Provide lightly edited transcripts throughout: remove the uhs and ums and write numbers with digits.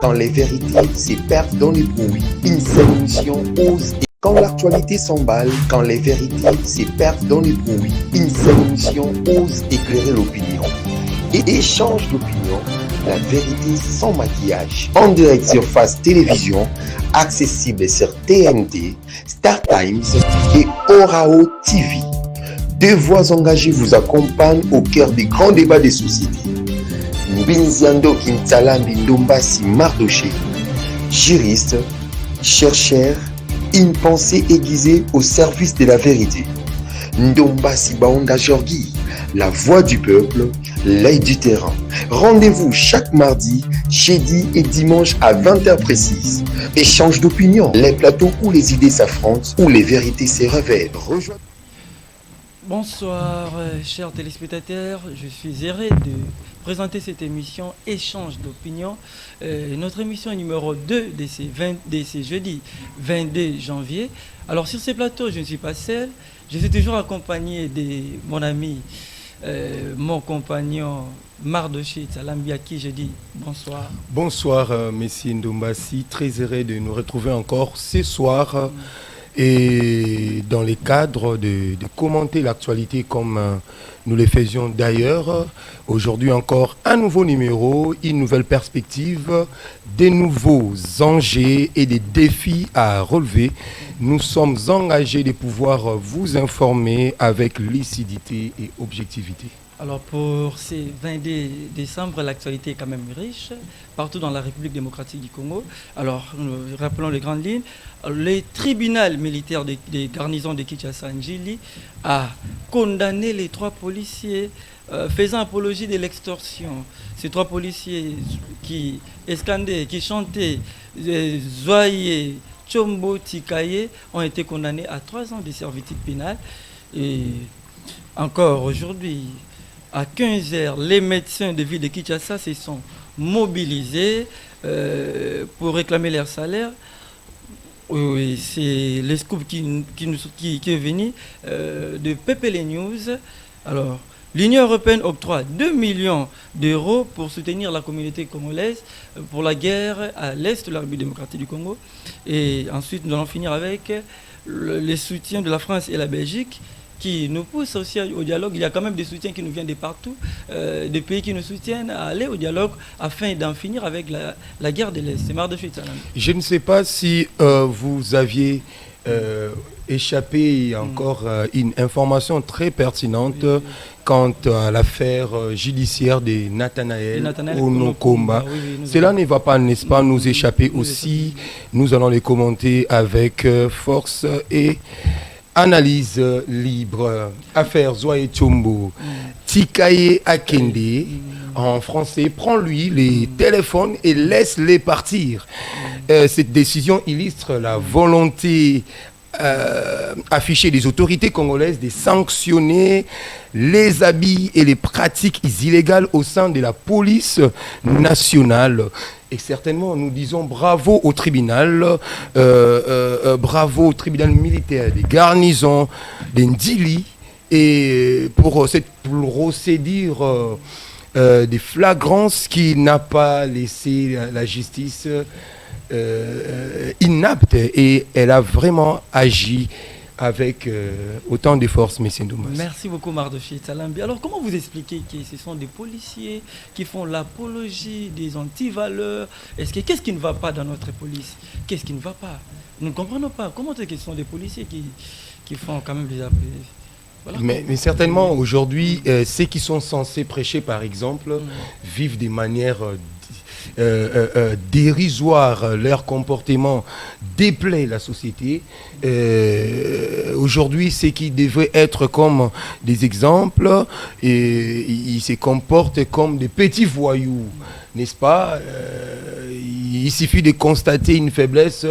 Quand les vérités se perdent dans les bruits, une seule émission ose. Quand l'actualité s'emballe, quand les vérités se perdent dans les bruits, une seule émission ose éclairer l'opinion. Et échange d'opinion, la vérité sans maquillage. En direct sur Face Télévision, accessible sur TNT, Star Times et Orao TV. Deux voix engagées vous accompagnent au cœur des grands débats des sociétés. Mbinziando Kintalambi Ndombasi Mardoché, juriste, chercheur, une pensée aiguisée au service de la vérité. Ndombasi Baonda Jorgi, la voix du peuple, l'œil du terrain. Rendez-vous chaque mardi, jeudi et dimanche à 20h précise. Échange d'opinions, les plateaux où les idées s'affrontent, où les vérités se révèlent. Bonsoir chers téléspectateurs, je suis heureux de présenter cette émission Échange d'opinion, notre émission numéro 2 de ce jeudi 22 janvier. Alors sur ce plateau, je ne suis pas seul, je suis toujours accompagné de mon ami, mon compagnon Mardoché Tsalambi, à qui je dis bonsoir. Bonsoir Messie Ndombasi, très heureux de nous retrouver encore ce soir. Et dans les cadres de commenter l'actualité comme nous le faisions d'ailleurs, aujourd'hui encore un nouveau numéro, une nouvelle perspective, des nouveaux enjeux et des défis à relever. Nous sommes engagés de pouvoir vous informer avec lucidité et objectivité. Alors pour ces 22 décembre, l'actualité est quand même riche, partout dans la République démocratique du Congo. Alors nous rappelons les grandes lignes. Le tribunal militaire des garnisons de Kinshasa-Njili a condamné les 3 policiers faisant apologie de l'extorsion. Ces 3 policiers qui escandaient, qui chantaient Zoye, Tchombo, Tikaye ont été condamnés à 3 ans de servitude pénale. Et encore aujourd'hui, à 15h, les médecins de ville de Kinshasa se sont mobilisés pour réclamer leur salaire. Oui, c'est le scoop qui est venu de PPL News. Alors, l'Union européenne octroie 2 millions d'euros pour soutenir la communauté congolaise pour la guerre à l'est de la République démocratique du Congo. Et ensuite, nous allons finir avec le soutien de la France et la Belgique, qui nous pousse aussi au dialogue. Il y a quand même des soutiens qui nous viennent de partout, des pays qui nous soutiennent à aller au dialogue afin d'en finir avec la guerre de l'Est. C'est Mardoché Tsalambi. Je ne sais pas si vous aviez échappé encore une information très pertinente quant à l'affaire judiciaire de Nathanaël Onokomba. Cela ne va pas, n'est-ce pas, nous échapper aussi. Nous allons les commenter avec force et analyse libre. Affaire Zoye Tchombo, Tikaye Akende, en français, prends-lui les téléphones et laisse-les partir. Cette décision illustre la volonté affichée des autorités congolaises de sanctionner les habits et les pratiques illégales au sein de la police nationale. Et certainement, nous disons bravo au tribunal, bravo au tribunal militaire des garnisons d'Ndili et pour cette procédure des flagrances qui n'a pas laissé la justice inapte et elle a vraiment agi avec autant de force, M. Ndombasi. Merci beaucoup, Mardoché Tsalambi. Alors, comment vous expliquez que ce sont des policiers qui font l'apologie des antivaleurs? Qu'est-ce qui ne va pas dans notre police? Qu'est-ce qui ne va pas? Nous ne comprenons pas. Comment est-ce que ce sont des policiers qui font quand même des apologies? Voilà. Mais certainement, aujourd'hui, ceux qui sont censés prêcher, par exemple, vivent de manière dérisoire, leur comportement déplaît la société. Aujourd'hui, ceux qui devaient être comme des exemples, ils se comportent comme des petits voyous, n'est-ce pas? Il suffit de constater une faiblesse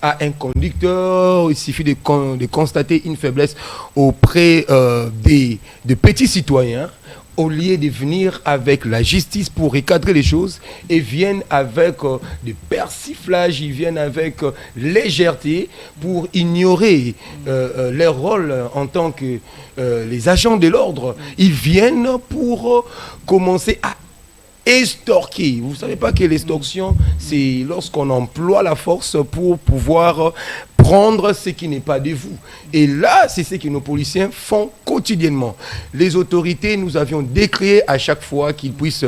à un conducteur, il suffit de constater une faiblesse auprès de petits citoyens. Au lieu de venir avec la justice pour recadrer les choses, ils viennent avec des persiflages, ils viennent avec légèreté pour ignorer leur rôle en tant que les agents de l'ordre. Ils viennent pour commencer à extorquer. Vous ne savez pas que l'extorsion, c'est lorsqu'on emploie la force pour pouvoir prendre ce qui n'est pas de vous. Et là, c'est ce que nos policiers font quotidiennement. Les autorités, nous avions décrété à chaque fois qu'ils puissent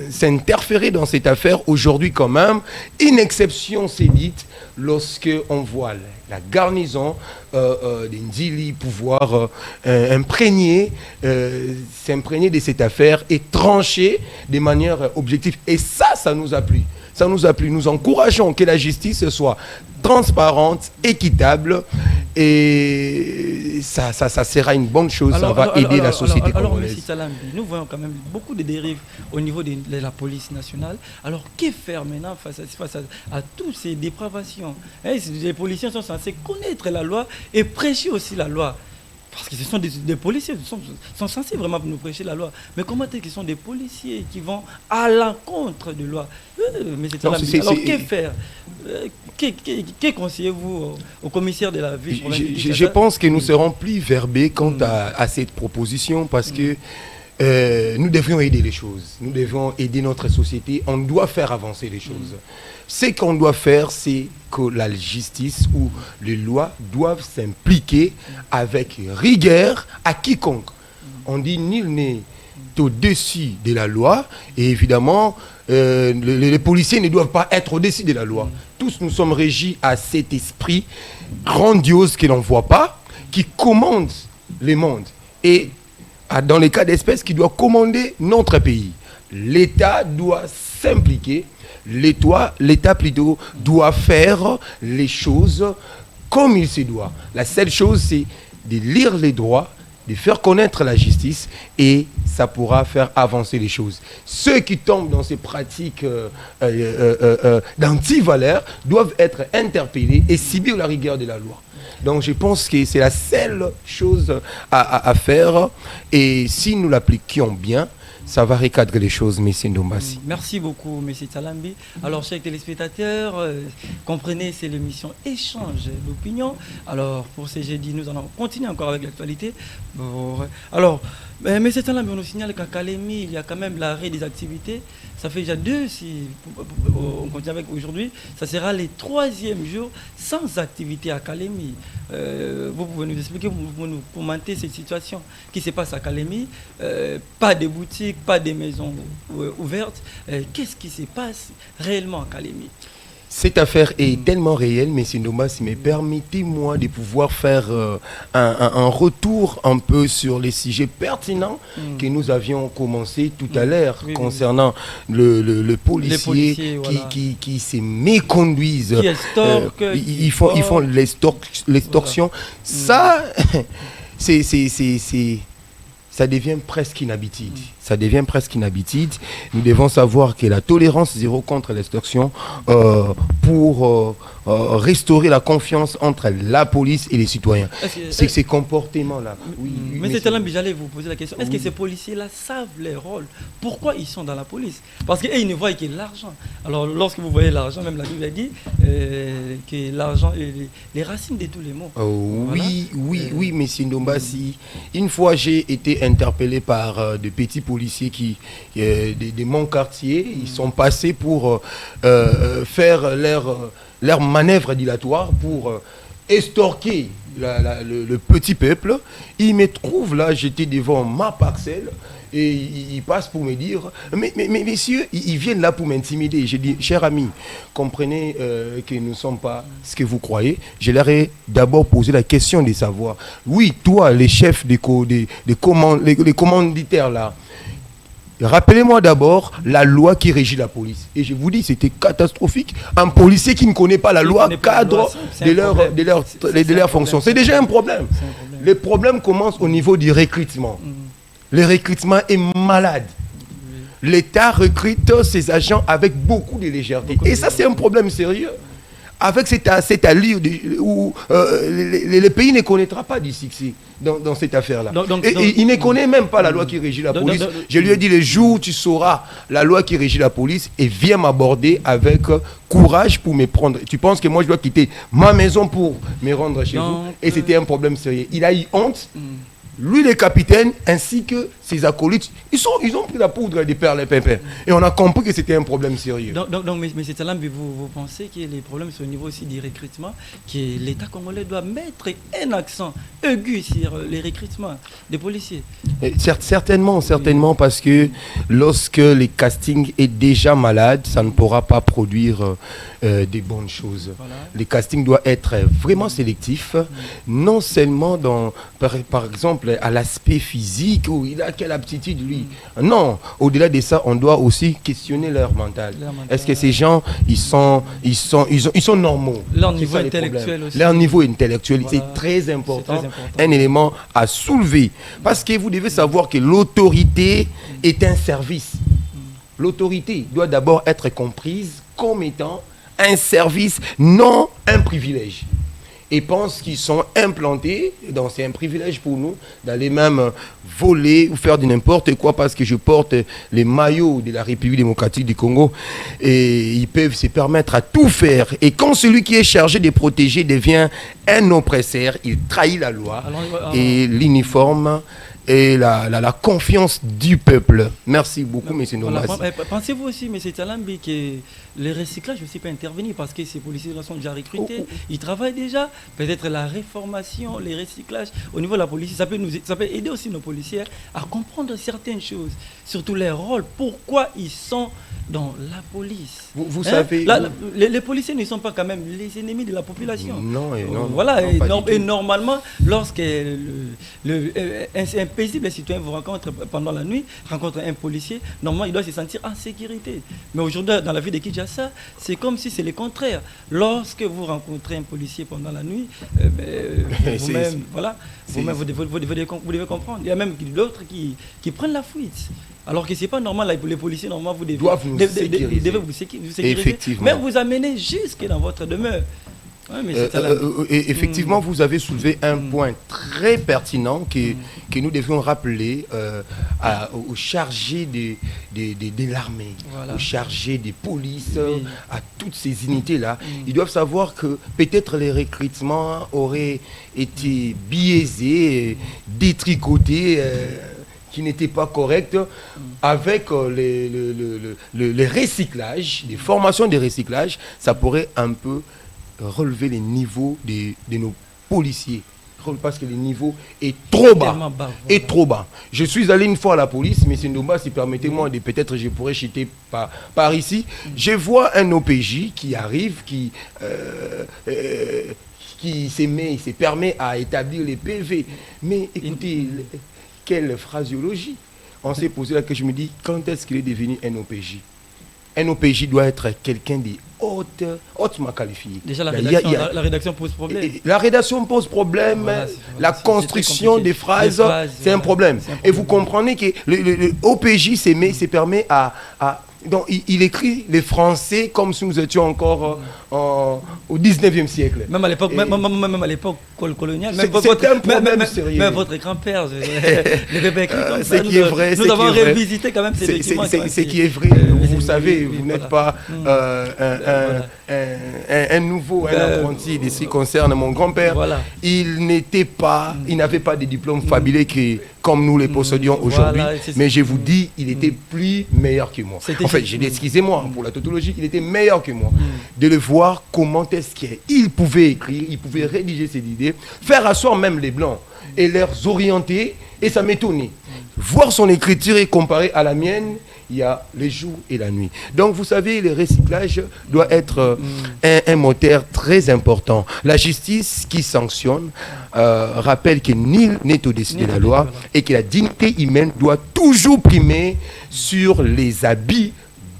s'interférer dans cette affaire. Aujourd'hui, quand même, une exception s'est dite lorsque on voit la garnison des Ndili pouvoir s'imprégner de cette affaire et trancher de manière objective. Et ça nous a plu. Ça nous a plu. Nous encourageons que la justice soit transparente, équitable, et ça sera une bonne chose. Ça va aider la société congolaise. M. Tsalambi, nous voyons quand même beaucoup de dérives au niveau de la police nationale. Alors, que faire maintenant face à toutes ces dépravations? Les policiers sont censés connaître la loi et prêcher aussi la loi. Parce que ce sont des policiers, ils sont censés vraiment nous prêcher la loi. Mais comment est-ce qu'ils sont des policiers qui vont à l'encontre de la loi? Mais c'est alors, que faire? Que conseillez-vous au commissaire de la ville? Je pense que nous serons plus verbés quant à cette proposition, parce que nous devrions aider les choses. Nous devons aider notre société. On doit faire avancer les choses. Ce qu'on doit faire, c'est que la justice ou les lois doivent s'impliquer avec rigueur à quiconque. On dit nul n'est au-dessus de la loi, et évidemment, les policiers ne doivent pas être au-dessus de la loi. Tous nous sommes régis à cet esprit grandiose que l'on ne voit pas, qui commande le monde. Et dans les cas d'espèce, qui doit commander notre pays. L'État doit s'impliquer. L'État plutôt doit faire les choses comme il se doit. La seule chose, c'est de lire les droits, de faire connaître la justice, et ça pourra faire avancer les choses. Ceux qui tombent dans ces pratiques d'anti-valeurs doivent être interpellés et subir la rigueur de la loi. Donc je pense que c'est la seule chose à faire, et si nous l'appliquions bien, ça va recadrer les choses, M. Ndombassi. Merci beaucoup, M. Tsalambi. Alors, chers téléspectateurs, comprenez, c'est l'émission Échange d'opinion. Alors, pour ces jeudis, nous allons continuer encore avec l'actualité. Alors, M. Tsalambi, on nous signale qu'à Kalemi, il y a quand même l'arrêt des activités. Ça fait déjà 2, si on continue avec aujourd'hui. Ça sera le 3e jour sans activité à Kalemi. Vous pouvez nous expliquer, vous pouvez nous commenter cette situation qui se passe à Kalemi. Pas de boutiques, pas de maisons ouvertes. Qu'est-ce qui se passe réellement à Kalemi? Cette affaire est tellement réelle, M. Ndombassi, mais permettez-moi de pouvoir faire un retour un peu sur les sujets pertinents que nous avions commencé tout à l'heure concernant le policier qui se méconduisent. Qui extorque, ils font l'extorsion. Ça, ça devient presque inhabituel. Ça devient presque inhabituel. Nous devons savoir que la tolérance zéro contre l'extorsion pour restaurer la confiance entre la police et les citoyens. C'est ces comportements-là. Mais c'est Tsalambi, j'allais vous poser la question. Est-ce que ces policiers-là savent leur rôle? Pourquoi ils sont dans la police? Parce qu'ils ne voient que l'argent. Alors lorsque vous voyez l'argent, même la Bible a dit que l'argent est les racines de tous les maux. Oui, M. Ndombassi. Une fois, j'ai été interpellé par de petits policiers de mon quartier. Ils sont passés pour faire leur manœuvre dilatoire pour extorquer le petit peuple. Ils me trouvent là, j'étais devant ma parcelle, et ils passent pour me dire mais messieurs, ils viennent là pour m'intimider. J'ai dit, cher ami, comprenez que nous ne sommes pas ce que vous croyez. Je leur ai d'abord posé la question de savoir, oui, toi, les chefs les commanditaires là, rappelez-moi d'abord la loi qui régit la police. Et je vous dis, c'était catastrophique. Un policier qui ne connaît pas la loi cadre de leur fonction. C'est déjà un problème. Les problèmes commencent au niveau du recrutement. Le recrutement est malade. L'État recrute ses agents avec beaucoup de légèreté. Et ça, c'est un problème sérieux. Avec cette allure où le pays ne connaîtra pas du succès dans cette affaire-là. Et il ne connaît même pas la loi qui régit la police. Je lui ai dit, le jour où tu sauras la loi qui régit la police, et viens m'aborder avec courage pour me prendre. Tu penses que moi, je dois quitter ma maison pour me rendre chez vous? Et c'était un problème sérieux. Il a eu honte lui le capitaine ainsi que ses acolytes, ils ont pris la poudre des perles et pimpins. Et on a compris que c'était un problème sérieux. Donc mais c'est là, vous pensez que les problèmes sont au niveau aussi du recrutement, que l'État congolais doit mettre un accent aigu sur les recrutements des policiers? Certainement, parce que lorsque le casting est déjà malade, ça ne pourra pas produire des bonnes choses. Voilà. Le casting doit être vraiment sélectif, non seulement par exemple à l'aspect physique, où il a quelle aptitude lui. Non, au-delà de ça, on doit aussi questionner leur mental. Est-ce que ces gens, ils sont normaux? Leur niveau intellectuel aussi. Leur niveau intellectuel, voilà. C'est très important, un élément à soulever. Parce que vous devez savoir que l'autorité est un service. L'autorité doit d'abord être comprise comme étant un service, non un privilège. Et pensent qu'ils sont implantés, donc c'est un privilège pour nous d'aller même voler ou faire de n'importe quoi parce que je porte les maillots de la République démocratique du Congo et ils peuvent se permettre à tout faire. Et quand celui qui est chargé de protéger devient un oppresseur, il trahit la loi et l'uniforme et la confiance du peuple. Merci beaucoup, M. Nomas. Pensez-vous aussi, M. Tsalambi, que le recyclage aussi peut intervenir parce que ces policiers sont déjà recrutés, ils travaillent déjà. Peut-être la réformation, les recyclages au niveau de la police, ça peut aider aussi nos policiers à comprendre certaines choses, surtout les rôles, pourquoi ils sont dans la police. Vous savez... Les policiers ne sont pas quand même les ennemis de la population. Non. Voilà, et normalement, lorsque un paisible citoyen vous rencontre pendant la nuit, rencontre un policier, normalement il doit se sentir en sécurité. Mais aujourd'hui, dans la vie de Kinshasa, c'est comme si c'est le contraire. Lorsque vous rencontrez un policier pendant la nuit, vous-même, vous devez comprendre. Il y a même d'autres qui prennent la fuite. Alors que ce n'est pas normal, les policiers, normalement, vous devez vous sécuriser, mais vous amener jusque dans votre demeure. Ouais, mais effectivement, vous avez soulevé un point très pertinent que nous devions rappeler aux chargés de l'armée, voilà, aux chargés des polices, à toutes ces unités-là. Ils doivent savoir que peut-être les recrutements auraient été biaisés, détricotés, qui n'étaient pas corrects, avec les recyclages, les formations de recyclage, ça pourrait un peu relever les niveaux de nos policiers. Parce que le niveau est trop bas. Trop bas. Je suis allé une fois à la police, mais c'est Ndomba, si permettez-moi, peut-être je pourrais chuter par ici. Je vois un OPJ qui arrive, qui se permet à établir les PV. Mais écoutez, quelle phraseologie. On s'est posé là que je me dis, quand est-ce qu'il est devenu un OPJ? Un OPJ doit être quelqu'un de hautement qualifié. Déjà, la rédaction pose problème. La rédaction pose problème, voilà, la construction des phrases, c'est un problème. Et vous comprenez que le OPJ se permet à donc, il écrit les Français comme si nous étions encore au 19e siècle. Même à l'époque, même à l'époque coloniale. C'est un problème sérieux. Même votre grand-père, le bébé écrit comme ça. Qui est vrai. Nous avons révisité quand même ces documents. C'est qui est vrai. Vous savez, vous n'êtes pas un nouveau, un apprenti de ce qui concerne mon grand-père. Voilà. Il n'avait pas de diplôme fabuleux comme nous les possédions aujourd'hui. Voilà, mais je vous dis, il était plus meilleur que moi. En fait, excusez-moi pour la tautologie, il était meilleur que moi. De le voir comment est-ce qu'il pouvait écrire, il pouvait rédiger ses idées, faire asseoir même les Blancs et les orienter, et ça m'étonnait. Voir son écriture et comparer à la mienne, il y a les jours et la nuit. Donc, vous savez, le recyclage doit être un moteur très important. La justice qui sanctionne rappelle que nul n'est au-dessus de la loi et que la dignité humaine doit toujours primer sur les habits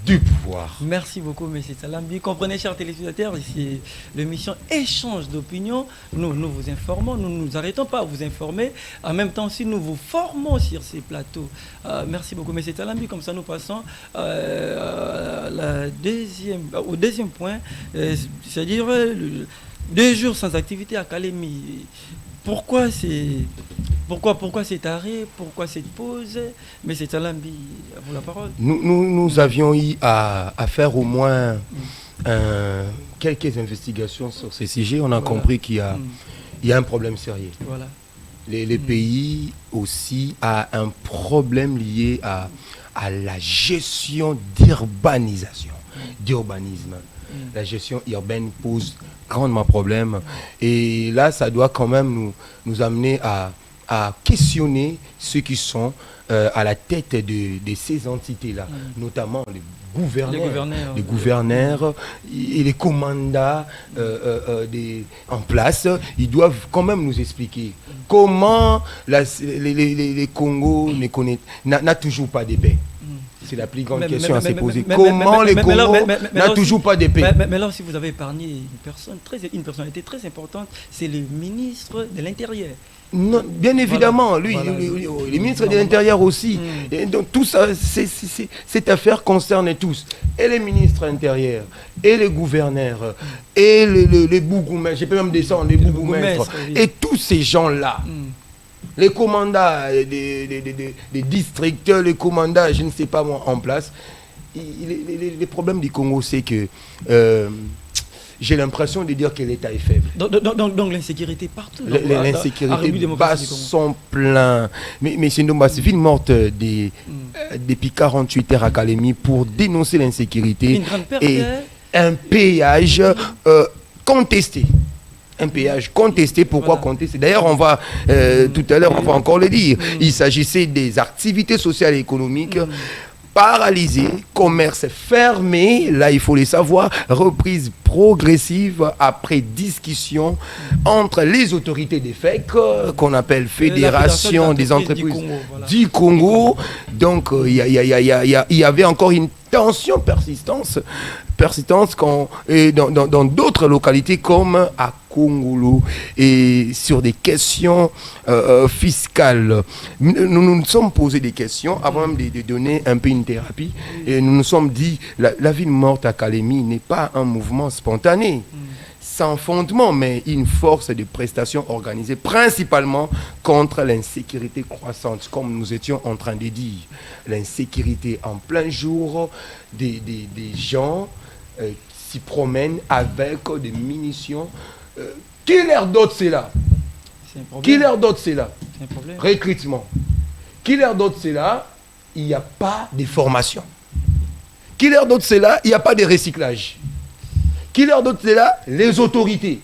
du pouvoir. Merci beaucoup, M. Tsalambi. Comprenez, chers téléspectateurs, ici l'émission Échange d'opinions. Nous vous informons, nous ne nous arrêtons pas à vous informer. En même temps aussi, nous vous formons sur ces plateaux. Merci beaucoup, M. Tsalambi. Comme ça, nous passons au deuxième point, c'est-à-dire 2 jours sans activité à Kalemi. Pourquoi cet arrêt? Pourquoi cette pause? Mais c'est Tsalambi, à vous la parole. Nous avions eu à faire au moins quelques investigations sur ces sujets. On a compris qu'il y a un problème sérieux. Voilà. les pays aussi a un problème lié à la gestion d'urbanisme. La gestion urbaine pose grandement problème. Et là, ça doit quand même nous amener à questionner ceux qui sont à la tête de ces entités-là, notamment les gouverneurs et les commandants en place. Ils doivent quand même nous expliquer comment les Congos n'a toujours pas de paix. C'est la plus grande question à se poser. Comment les Congos n'a toujours pas de paix? Mais là aussi, vous avez épargné une personnalité très importante, c'est le ministre de l'Intérieur. Non, bien évidemment, les ministres de l'Intérieur aussi. Et donc tout ça, cette affaire concerne tous. Et les ministres intérieurs, et les gouverneurs, et les bourgmestres, je peux même descendre, les bourgmestres, et tous ces gens-là. Les commandants des districts, les commandants, je ne sais pas moi, en place. Les problèmes du Congo, c'est que j'ai l'impression de dire que l'État est faible. Donc l'insécurité partout. L'insécurité bat son plein. Mais c'est une ville morte depuis 48 heures à Kalemi pour dénoncer l'insécurité. Et un péage contesté. Un péage contesté. Pourquoi contesté? D'ailleurs, on va tout à l'heure, on va encore le dire. Il s'agissait des activités sociales et économiques paralysées, commerce fermé, là il faut les savoir, reprise progressive après discussion entre les autorités des FEC, qu'on appelle Fédération des entreprises du Congo. Donc il y avait encore une tension persistante dans d'autres localités comme à Kongolo et sur des questions fiscales. Nous nous sommes posé des questions avant même de donner un peu une thérapie et nous nous sommes dit la ville morte à Kalemi n'est pas un mouvement spontané. Sans fondement, mais une force de prestation organisée principalement contre l'insécurité croissante, comme nous étions en train de dire. L'insécurité en plein jour, des gens s'y promènent avec des munitions. Qui leur dote cela? Qui leur dote cela? Recrutement. Qui leur dote cela? Il n'y a pas de formation. Qui leur dote cela? Il n'y a pas de recyclage. Qui leur donne cela? Les autorités.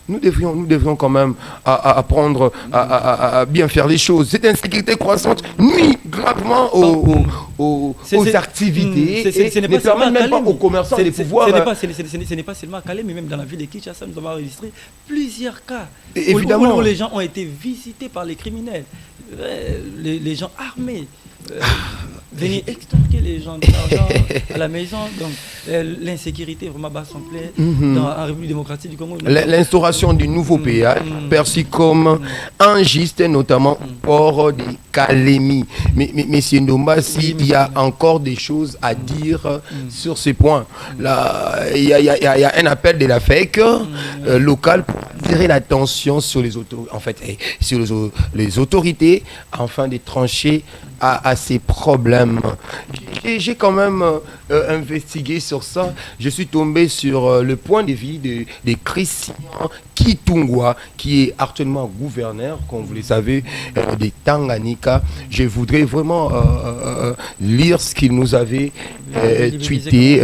Nous devrions quand même apprendre à bien faire les choses. Cette insécurité croissante nuit gravement aux activités et ne permet même pas aux commerçants de pouvoir... Ce n'est pas seulement à Calais, mais même dans la ville de Kinshasa, nous avons enregistré plusieurs cas évidemment. Où les gens ont été visités par les criminels, les gens armés. Venir extorquer les gens de l'argent à la maison. Donc l'insécurité vraiment bat son plein dans la République démocratique du Congo. L'instauration du nouveau péage perçu comme injuste, notamment hors de Kalemi. Mais M. Ndomba, s'il y a encore des choses à dire sur ce point, là, il y a un appel de la FEC locale pour attirer l'attention sur les autorités afin de trancher à ces problèmes. J'ai quand même investigué sur ça. Je suis tombé sur le point de vue de Christian Kitungwa, qui est actuellement gouverneur, comme vous le savez, de Tanganyika. Je voudrais vraiment lire ce qu'il nous avait tweeté.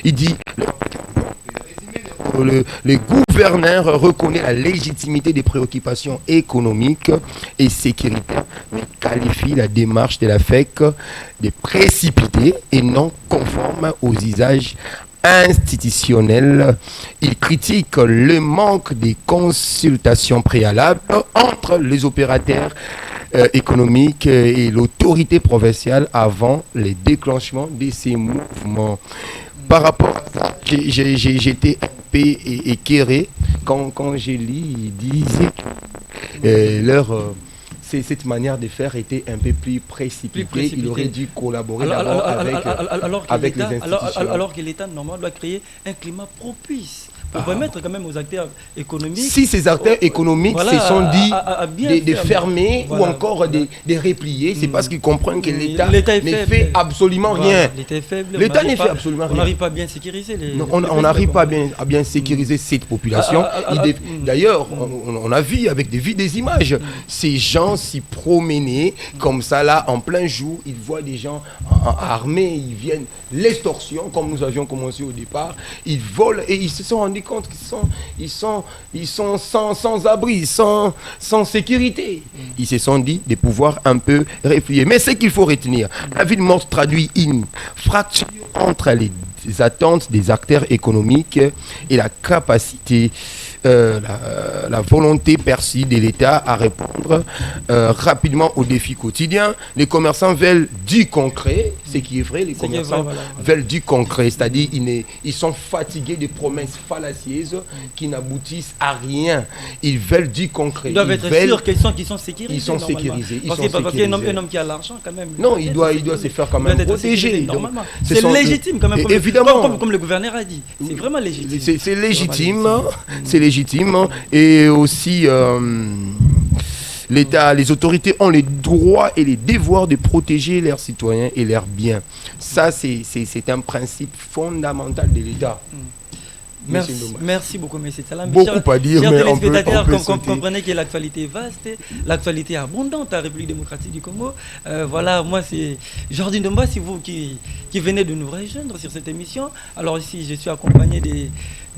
Il dit... Le gouverneur reconnaît la légitimité des préoccupations économiques et sécuritaires, mais qualifie la démarche de la FEC de précipitée et non conforme aux usages institutionnels. Il critique le manque de consultations préalables entre les opérateurs économiques et l'autorité provinciale avant le déclenchement de ces mouvements. Par rapport à ça, j'étais un peu éclairé quand j'ai lu, ils disaient que cette manière de faire était un peu plus précipitée. Il aurait dû collaborer avec les institutions. Alors que l'État normalement doit créer un climat propice pour permettre quand même aux acteurs économiques... Si ces acteurs économiques se sont dit de fermer ou encore de replier, c'est parce qu'ils comprennent que l'État ne fait absolument rien. L'État est faible. L'État ne fait absolument rien. On n'arrive pas à bien sécuriser les... On n'arrive pas à bien sécuriser cette population. D'ailleurs, on a vu avec des images, ces gens s'y promener comme ça là, en plein jour, ils voient des gens armés, ils viennent, l'extorsion, comme nous avions commencé au départ, ils volent et ils se sont rendus compte qu'ils sont sans abri, sans sécurité. Ils se sont dit de pouvoir un peu réfléchir. Mais ce qu'il faut retenir, la ville morte traduit une fracture entre les attentes des acteurs économiques et la capacité, la volonté perçue de l'État à répondre rapidement aux défis quotidiens. Les commerçants veulent du concret, ce qui est vrai, les commerçants veulent du concret, c'est-à-dire ils sont fatigués des promesses fallacieuses qui n'aboutissent à rien. Ils veulent du concret. Ils doivent être sûrs qu'ils sont sécurisés. Ils sont sécurisés. Parce qu'il y a un homme qui a l'argent quand même. Non, il doit se faire quand même protéger. Normalement. C'est légitime quand même. Évidemment. Comme le gouverneur a dit. C'est vraiment légitime. C'est légitime. C'est légitime. Et aussi, l'État, les autorités ont les droits et les devoirs de protéger leurs citoyens et leurs biens. Ça, c'est un principe fondamental de l'État. Merci beaucoup, M. Salam. Beaucoup à dire, mais on peut comprenez que l'actualité est vaste, l'actualité est abondante à la République démocratique du Congo. Voilà, moi, c'est Jordi Ndomba, c'est vous qui venez de nous rejoindre sur cette émission. Alors ici, je suis accompagné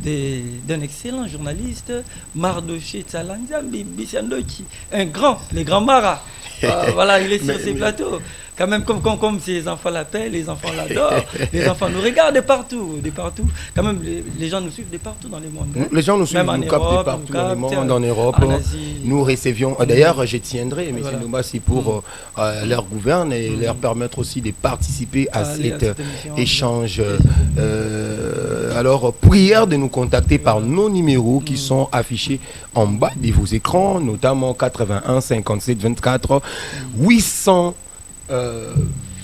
d'un excellent journaliste, Mardoché Tsalanzambi Bissandoki, les grands maras. Voilà, il est sur ces plateaux. Quand même, comme ces enfants l'appellent, les enfants l'adorent, les enfants nous regardent de partout. Quand même, les gens nous suivent de partout dans le monde. Hein? Les gens nous suivent, nous captent de partout dans le monde, en Europe. Nous recevions, d'ailleurs, je tiendrai, M. Ndomba, c'est pour leur gouverner et leur permettre aussi de participer à cet échange. Alors, prière de nous contacter par nos numéros qui sont affichés en bas de vos écrans, notamment 81 57 24 800.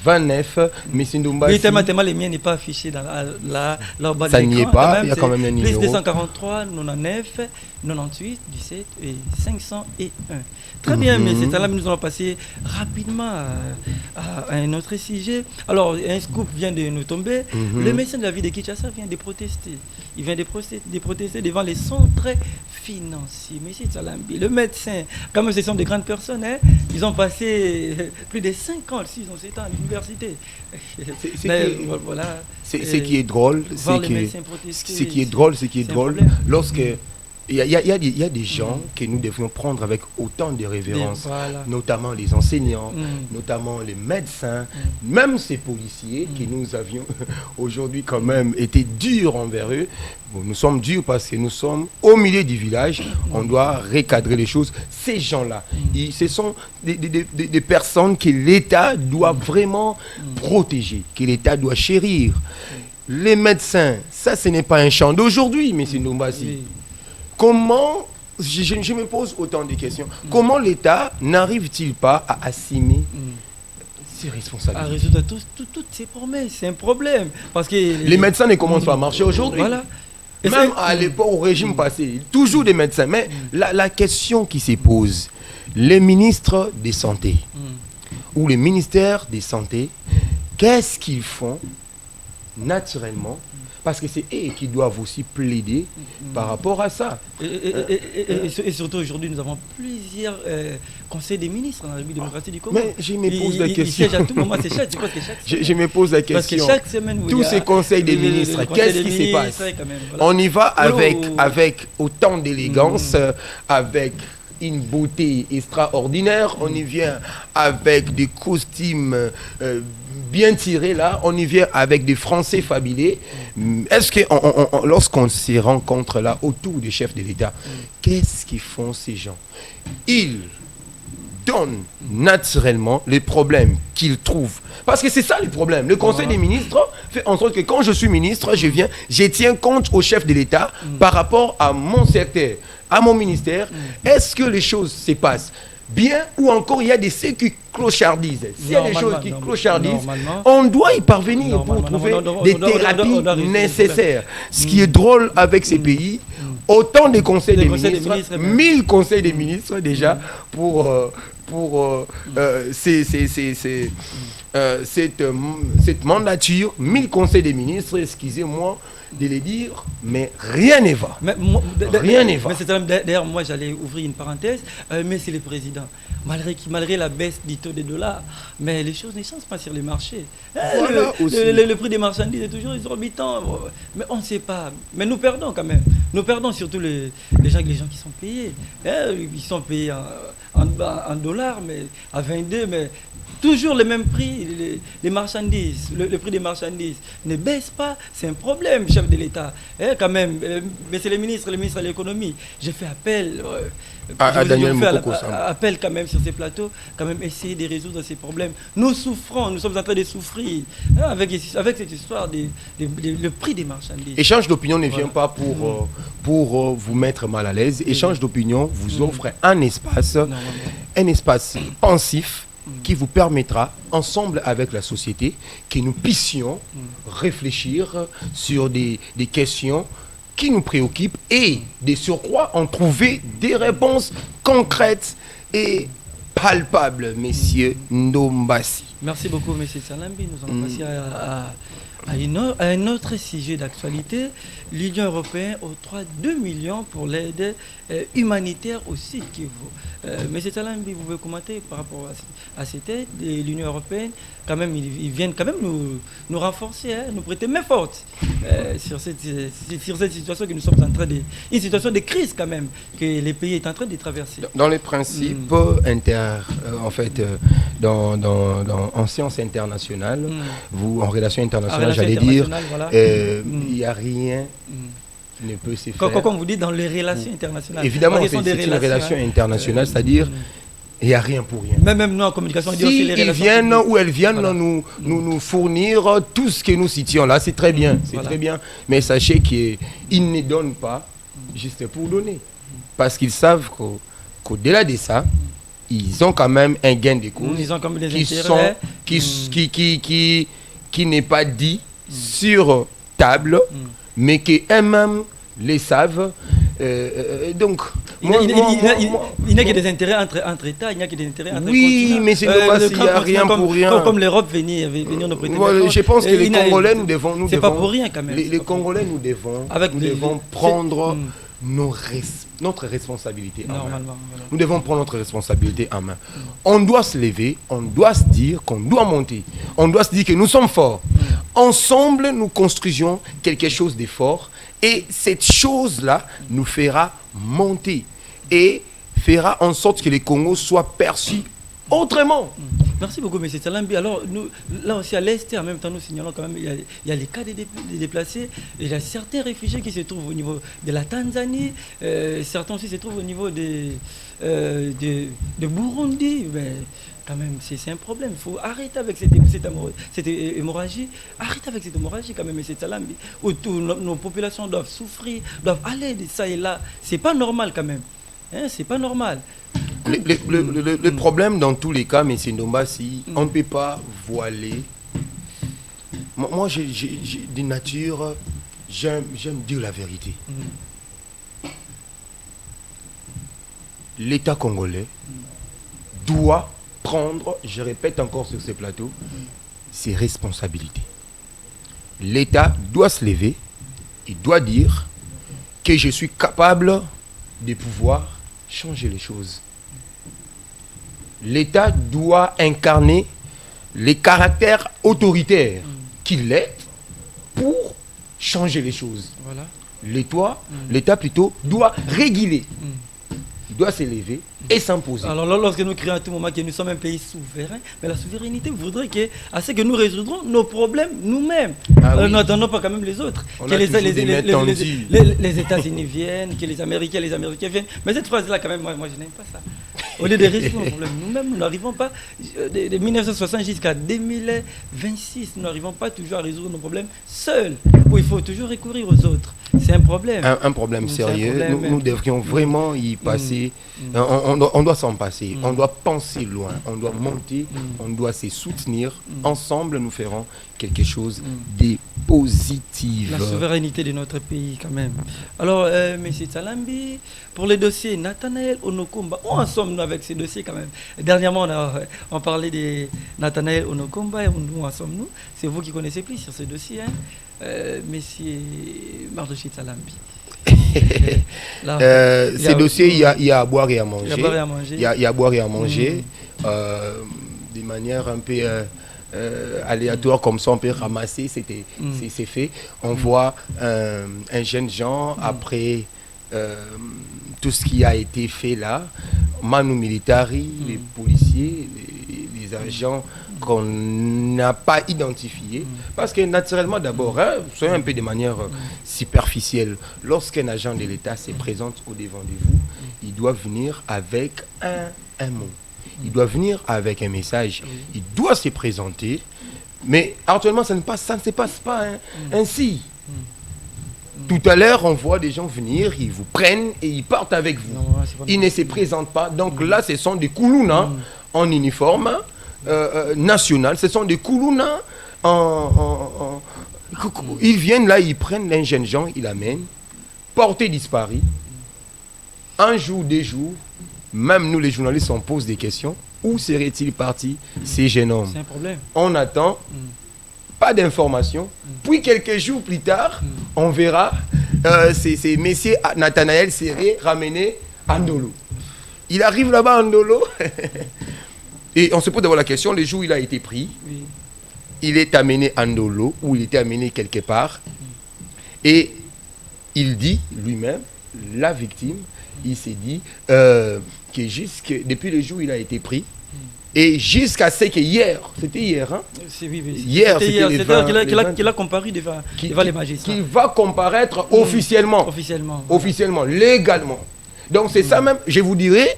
29, mais Ndomba. Oui, tellement les miens n'est pas affiché dans la bas de l'écran. Ça n'y est pas, il y a quand même un numéro. Plus 243, 99, 98, 17 et 501. Très bien, mais c'est là que nous allons passer rapidement à un autre sujet. Alors, un scoop vient de nous tomber. Le médecin de la ville de Kinshasa vient de protester. Il vient de protester devant les centres financiers. Monsieur Tsalambi, le médecin, quand même, ce sont des grandes personnes. Hein? Ils ont passé plus de 5 ans, 6 ans, 7 ans à l'université. Ce qui est drôle, lorsque... Il y a des gens que nous devrions prendre avec autant de révérence, notamment les enseignants, notamment les médecins, même ces policiers que nous avions aujourd'hui quand même été durs envers eux. Bon, nous sommes durs parce que nous sommes au milieu du village, on doit recadrer les choses. Ces gens-là, ce sont des personnes que l'État doit vraiment protéger, que l'État doit chérir. Les médecins, ça ce n'est pas un champ d'aujourd'hui, M. Ndombasi. Comment, je me pose autant de questions, comment l'État n'arrive-t-il pas à assumer ses responsabilités? À résoudre toutes ces promesses, c'est un problème. Parce que les médecins ne commencent pas à marcher aujourd'hui. Voilà. Même à l'époque, au régime passé, toujours des médecins. Mais la question qui se pose, les ministres des Santé ou les ministères des Santé, qu'est-ce qu'ils font naturellement? Parce que c'est eux qui doivent aussi plaider par rapport à ça. Et surtout aujourd'hui, nous avons plusieurs conseils des ministres dans la République démocratique du Congo. Mais je me pose la question. À tout moment, c'est chaque je me pose la question. Parce que chaque semaine, tous ces conseils des ministres, qu'est-ce qui se passe? On y va avec autant d'élégance, avec une beauté extraordinaire. On y vient avec des costumes bien tirés là. On y vient avec des Français fabilés. Est-ce que lorsqu'on se rencontre là autour des chefs de l'État, qu'est-ce qu'ils font ces gens? Ils donnent naturellement les problèmes qu'ils trouvent. Parce que c'est ça le problème. Le Conseil des ministres fait en sorte que quand je suis ministre, je tiens compte au chef de l'État par rapport à mon secteur, à mon ministère. Est-ce que les choses se passent? bien ou encore il y a des ceux qui clochardisent. S'il y a des choses qui clochardisent, on doit y parvenir pour trouver des thérapies nécessaires. Ce qui est drôle avec ces pays, autant des conseils des ministres, 1000 conseils des ministres déjà pour cette mandature, 1000 conseils des ministres, excusez-moi de les dire, mais rien ne va. Rien ne va. D'ailleurs, moi j'allais ouvrir une parenthèse, mais c'est le président. Malgré la baisse du taux des dollars, mais les choses ne changent pas sur les marchés. Voilà le prix des marchandises est toujours exorbitant. Mais on ne sait pas. Mais nous perdons quand même. Nous perdons surtout les gens qui sont payés. Ils sont payés en dollars, mais à 22, mais toujours le même prix. Les marchandises, le prix des marchandises ne baisse pas. C'est un problème, chef de l'État. Quand même, mais c'est le ministre de l'économie. J'ai fait appel. Daniel appel quand même sur ces plateaux, quand même essayer de résoudre ces problèmes. Nous souffrons, nous sommes en train de souffrir avec cette histoire le prix des marchandises. Échange d'opinion ne vient pas pour vous mettre mal à l'aise. Échange d'opinion vous offre un espace pensif qui vous permettra, ensemble avec la société, que nous puissions réfléchir sur des questions qui nous préoccupent et de surcroît en trouver des réponses concrètes et palpables, messieurs Ndombassi. Merci beaucoup, monsieur Salambi. Nous allons passer à un autre sujet d'actualité. L'Union européenne octroie 2 millions pour l'aide humanitaire au Sud Kivu. Monsieur Salambi, vous pouvez commenter par rapport à cette aide de l'Union européenne? Quand même, ils viennent quand même nous renforcer, nous prêter main forte sur cette situation que nous sommes en train de... Une situation de crise quand même, que les pays sont en train de traverser. Dans les principes en sciences internationales, en relations internationales, j'allais dire, il n'y a rien qui ne peut se faire. Comme vous dites, dans les relations internationales. Évidemment, c'est une relation internationale, c'est-à-dire il n'y a rien pour rien. Même nous en communication, si ils viennent ou elles viennent nous fournir tout ce que nous citions là, c'est très bien, très bien. Mais sachez qu'ils ne donnent pas juste pour donner, parce qu'ils savent qu'au-delà de ça, ils ont quand même un gain de cause qui n'est pas dit sur table, mais qu'eux-mêmes les savent. Donc, il n'y a que des intérêts entre États, il n'y a que des intérêts entre continents. Mais c'est il n'y a rien pour rien. Comme l'Europe venir nous prêter. Je pense que les Congolais, nous devons... C'est pas pour rien quand même. Les Congolais, nous devons prendre notre responsabilité en main. Nous devons prendre notre responsabilité en main. On doit se lever, on doit se dire qu'on doit monter. On doit se dire que nous sommes forts. Ensemble, nous construisons quelque chose de fort. Et cette chose-là nous fera monter et fera en sorte que les Congos soient perçus autrement. Merci beaucoup, M. Salambi. Alors, nous, là aussi à l'Est, en même temps, nous signalons quand même il y a les cas des déplacés. Il y a certains réfugiés qui se trouvent au niveau de la Tanzanie. Certains aussi se trouvent au niveau de Burundi. Mais quand même, c'est un problème. Il faut arrêter avec cette hémorragie. Arrêtez avec cette hémorragie quand même, M. Salambi. Où nos populations doivent souffrir, doivent aller de ça et là. C'est pas normal quand même. C'est pas normal. Le problème dans tous les cas, M. Ndombassi, on ne peut pas voiler. Moi, j'ai de nature, j'aime dire la vérité. L'État congolais doit prendre, je répète encore sur ces plateaux, ses responsabilités. L'État doit se lever, il doit dire que je suis capable de pouvoir changer les choses. L'État doit incarner les caractères autoritaires qu'il est pour changer les choses. Voilà. L'État plutôt doit réguler. Il doit s'élever et s'imposer. Alors lorsque nous crions à tout moment que nous sommes un pays souverain, mais la souveraineté voudrait que nous résoudrons nos problèmes nous-mêmes. Nous n'attendons pas quand même les autres. Que les États-Unis viennent, que les Américains viennent. Mais cette phrase-là, quand même, moi je n'aime pas ça. Au lieu de résoudre nos problèmes nous-mêmes, nous n'arrivons pas, de 1960 jusqu'à 2026, nous n'arrivons pas toujours à résoudre nos problèmes seuls. Où il faut toujours recourir aux autres. C'est un problème. Un problème sérieux. Nous devrions vraiment y passer. On doit s'en passer. On doit penser loin. On doit monter. On doit se soutenir. Ensemble, nous ferons quelque chose de positif. La souveraineté de notre pays, quand même. Alors, M. Tsalambi, pour les dossiers Nathanaël Onokomba, où en sommes-nous avec ces dossiers, quand même? Dernièrement, on parlait de Nathanaël Onokomba. Et où en sommes-nous? C'est vous qui connaissez plus sur ces dossiers, hein? Monsieur Mardoché Tsalambi. Ces dossiers, il y a à boire et à manger. Il y a à boire et à manger. De manière un peu aléatoire, comme ça, on peut ramasser. C'est fait. On voit un jeune Jean, après tout ce qui a été fait là, Manu Militari, les policiers, les agents qu'on n'a pas identifiés. Parce que naturellement, d'abord, soyons un peu de manière superficielle, lorsqu'un agent de l'État se présente au devant de vous, il doit venir avec un mot. Il doit venir avec un message. Il doit se présenter. Mais actuellement, ça ne se passe pas ainsi. Tout à l'heure, on voit des gens venir, ils vous prennent et ils partent avec vous. Ils ne se présentent pas. Donc là, ce sont des Koulouna en uniforme national. Ce sont des Koulouna Ils viennent là, ils prennent les jeunes gens, ils l'amènent. Porté disparu. Un jour, 2 jours, même nous les journalistes, on pose des questions. Où serait-il parti ces jeunes hommes? C'est un problème. On attend. Pas d'informations. Puis quelques jours plus tard, on verra ces messieurs Nathanaël serait ramené à Ndolo. Il arrive là-bas à Ndolo et on se pose d'abord la question, le jour où il a été pris, il est amené à Ndolo ou il était amené quelque part et il dit lui-même, la victime, il s'est dit que depuis le jour où il a été pris, et jusqu'à ce que hier, c'était hier, hein? Hier, qu'il a comparu devant les magistrats. Qu'il va comparaître officiellement. Officiellement, légalement. Donc c'est ça même, je vous dirais,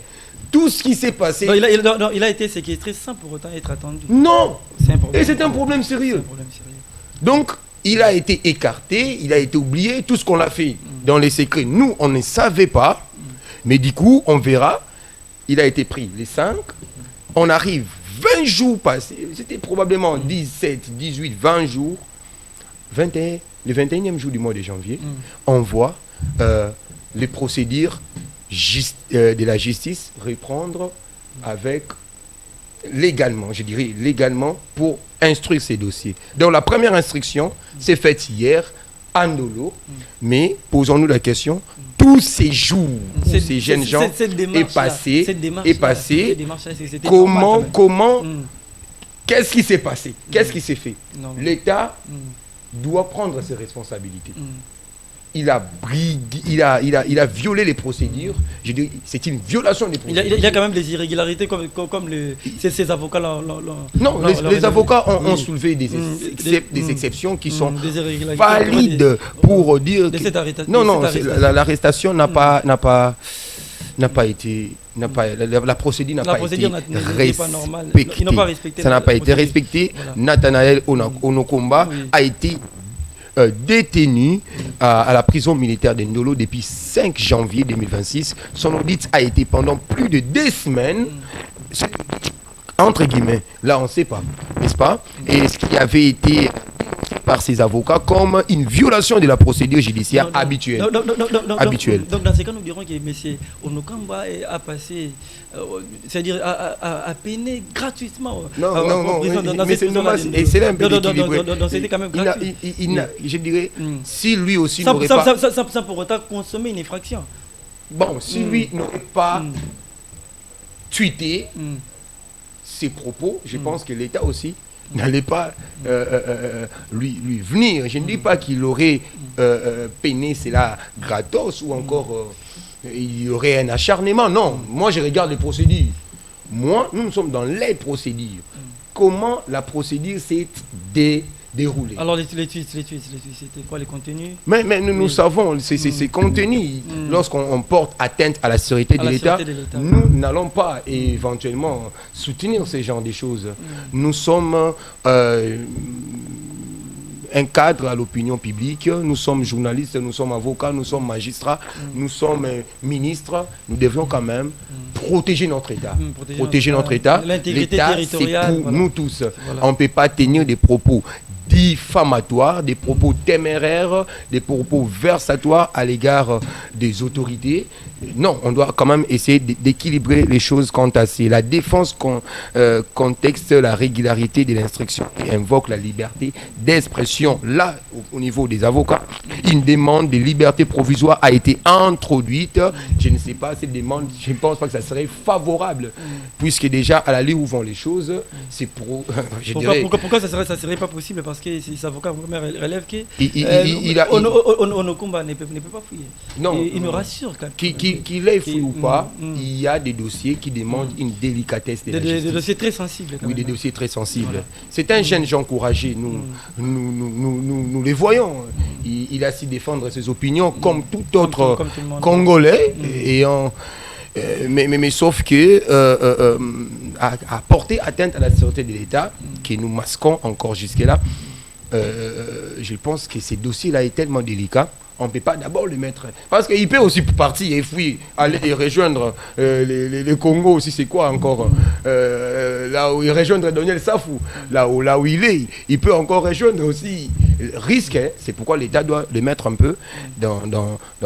tout ce qui s'est passé. Non, il a été séquestré sans pour autant être attendu. Non. C'est un problème. Et c'est un problème sérieux. Donc, il a été écarté, il a été oublié, tout ce qu'on a fait dans les secrets. Nous, on ne savait pas, mais du coup, on verra. Il a été pris les 5. On arrive 20 jours passés, c'était probablement 17, 18, 20 jours, 21, le 21e jour du mois de janvier, on voit les procédures de la justice reprendre avec légalement, je dirais légalement, pour instruire ces dossiers. Donc la première instruction s'est faite hier à Ndolo, mais posons-nous la question, tous ces jours où ces jeunes gens est passé, comment, qu'est-ce qui s'est passé? Qu'est-ce qui s'est fait? L'État doit prendre ses responsabilités. Il a violé les procédures. Je dis, c'est une violation des procédures. Il y a quand même des irrégularités comme ces avocats-là. Non, les avocats ont soulevé des exceptions qui sont valides pour dire. Non, l'arrestation n'a pas été. La procédure n'a pas été respectée. Ça n'a pas été respecté. Nathanaël Onokomba a été détenu à la prison militaire de Ndolo depuis 5 janvier 2026. Son audit a été pendant plus de 2 semaines. Entre guillemets, là on ne sait pas, n'est-ce pas? Et ce qui avait été par ses avocats comme une violation de la procédure judiciaire habituelle. Donc dans ce cas, nous dirons que M. Onokomba a passé, c'est-à-dire a peiné gratuitement. Non, mais c'est normal, et c'est là un peu d'équilibré. Donc c'était quand même gratuit. Je dirais, si lui aussi n'aurait pas... Sans pour autant consommer une infraction. Bon, si lui n'aurait pas tweeté ses propos, je pense que l'État aussi n'allait pas lui venir. Je ne dis pas qu'il aurait peiné cela gratos ou encore il y aurait un acharnement. Non, moi je regarde les procédures. Nous sommes dans les procédures. Comment la procédure s'est déroulée? Alors les tweets, c'était quoi les contenus? Mais nous savons, ces contenus, lorsqu'on porte atteinte à la sécurité de l'État, nous n'allons pas éventuellement soutenir ce genre de choses. Nous sommes un un cadre à l'opinion publique. Nous sommes journalistes, nous sommes avocats, nous sommes magistrats, nous sommes ministres. Nous devons quand même protéger notre État. Protéger notre État. L'État, c'est pour nous tous. On ne peut pas tenir des propos diffamatoires, des propos téméraires, des propos versatoires à l'égard des autorités. Non, on doit quand même essayer d'équilibrer les choses quant à ça. La défense contexte la régularité de l'instruction et invoque la liberté d'expression. Là, au niveau des avocats, une demande de liberté provisoire a été introduite. Je ne sais pas, cette demande, je ne pense pas que ça serait favorable, puisque déjà, à l'allée où vont les choses, c'est pour... Pourquoi ça serait pas possible? Parce que ces avocats relèvent que Onokumba ne peut pas fouiller. Non. Il nous rassure quand même. Qu'il ait fouillé ou pas, il y a des dossiers qui demandent une délicatesse de la justice. Des dossiers très sensibles. Oui, des dossiers très sensibles. Voilà. C'est un jeune gens courageux, nous les voyons. Il a su défendre ses opinions comme tout autre Congolais. Mais sauf que à porter atteinte à la sûreté de l'État, que nous masquons encore jusque-là, je pense que ces dossiers-là sont tellement délicats. On ne peut pas d'abord le mettre. Parce qu'il peut aussi partir et fuir, aller et rejoindre les Congo aussi, c'est quoi encore là où il rejoindre Daniel Safou, là où il est, il peut encore rejoindre aussi. Risque, hein, c'est pourquoi l'État doit le mettre un peu dans